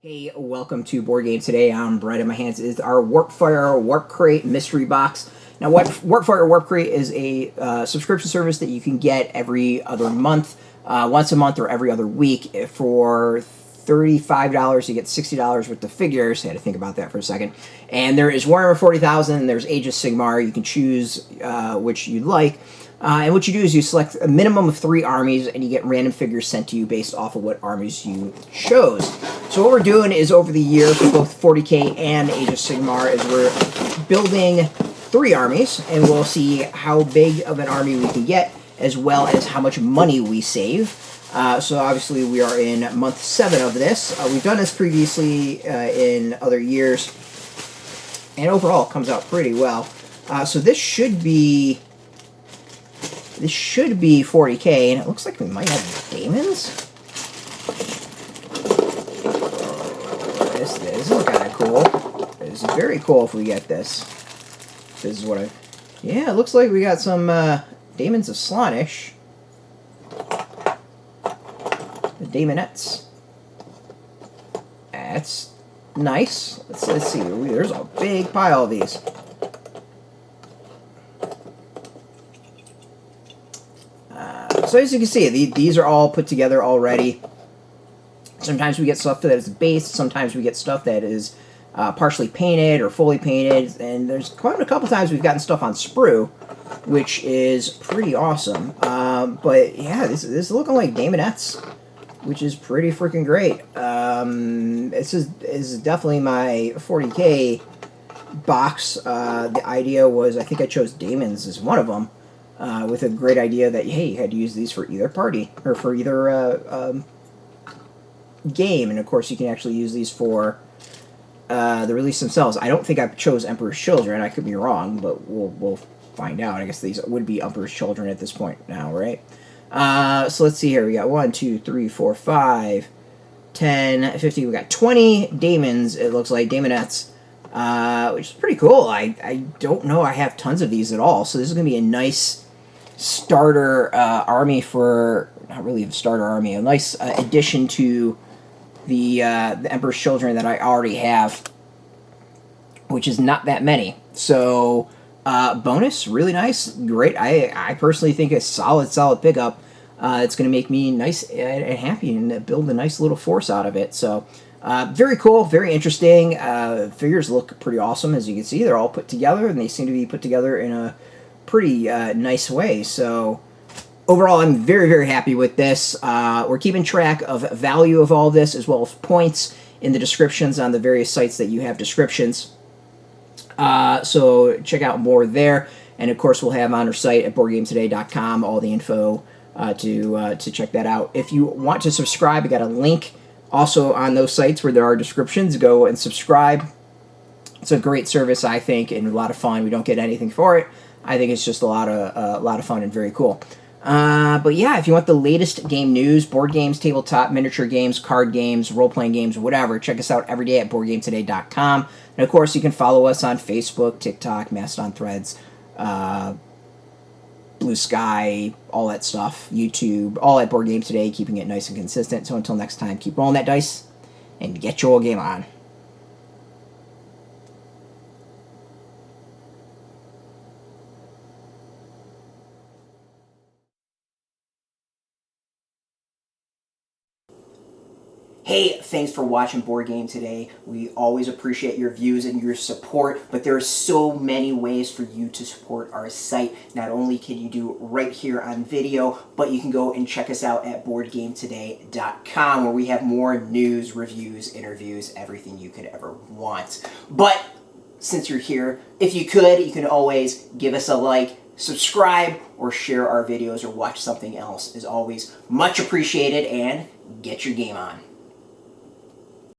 Hey, welcome to Board Game Today. I'm Brett. In my hands is our Warpfire Warpcrate mystery box. Now, Warpfire Warpcrate is a subscription service that you can get every other month, once a month or every other week. For $35, you get $60 worth of figures. I had to think about that for a second. And there is Warhammer 40,000, and there's Age of Sigmar. You can choose which you'd like. And what you do is you select a minimum of 3 armies, and you get random figures sent to you based off of what armies you chose. So what we're doing is over the year for both 40K and Age of Sigmar is we're building 3 armies, and we'll see how big of an army we can get, as well as how much money we save. So obviously we are in month 7 of this. We've done this previously in other years, and overall it comes out pretty well. So this should be 40K, and it looks like we might have Daemons. This is kind of cool. This is very cool if we get this. This is what yeah, it looks like we got some Daemons of Slaanesh. The Daemonettes. That's nice. Let's see. There's a big pile of these. So as you can see, these are all put together already. Sometimes we get stuff that is based, sometimes we get stuff that is partially painted or fully painted, and there's quite a couple times we've gotten stuff on sprue, which is pretty awesome. But yeah, this is looking like Daemonettes, which is pretty freaking great. This is definitely my 40K box. The idea was, I think I chose Daemons as one of them. With a great idea that, hey, you had to use these for either party, or for either game, and of course you can actually use these for the release themselves. I don't think I chose Emperor's Children, I could be wrong, but we'll find out. I guess these would be Emperor's Children at this point now, right? So let's see here, we got 1, 2, 3, 4, 5, 10, 15, we got 20 Daemons, it looks like, Daemonettes, which is pretty cool. I don't know I have tons of these at all, so this is going to be a nice starter army for, not really a starter army, a nice addition to the Emperor's Children that I already have, which is not that many. So bonus, really nice, great. I personally think a solid pickup. It's going to make me nice and happy and build a nice little force out of it. So very cool, very interesting. Figures look pretty awesome, as you can see. They're all put together, and they seem to be put together in a pretty nice way. So overall, I'm very happy with this. We're keeping track of value of all this, as well as points in the descriptions on the various sites that you have descriptions. So check out more there. And of course, we'll have on our site at boardgametoday.com all the info to check that out. If you want to subscribe, I got a link also on those sites where there are descriptions. Go and subscribe. It's a great service, I think, and a lot of fun. We don't get anything for it. I think it's just a lot of fun and very cool. But yeah, if you want the latest game news, board games, tabletop, miniature games, card games, role-playing games, whatever, check us out every day at boardgametoday.com. And of course, you can follow us on Facebook, TikTok, Mastodon Threads, Blue Sky, all that stuff, YouTube, all at Board Game Today, keeping it nice and consistent. So until next time, keep rolling that dice and get your game on. Hey, thanks for watching Board Game Today. We always appreciate your views and your support, but there are so many ways for you to support our site. Not only can you do right here on video, but you can go and check us out at boardgametoday.com, where we have more news, reviews, interviews, everything you could ever want. But since you're here, if you can always give us a like, subscribe, or share our videos, or watch something else. Is always much appreciated, and get your game on.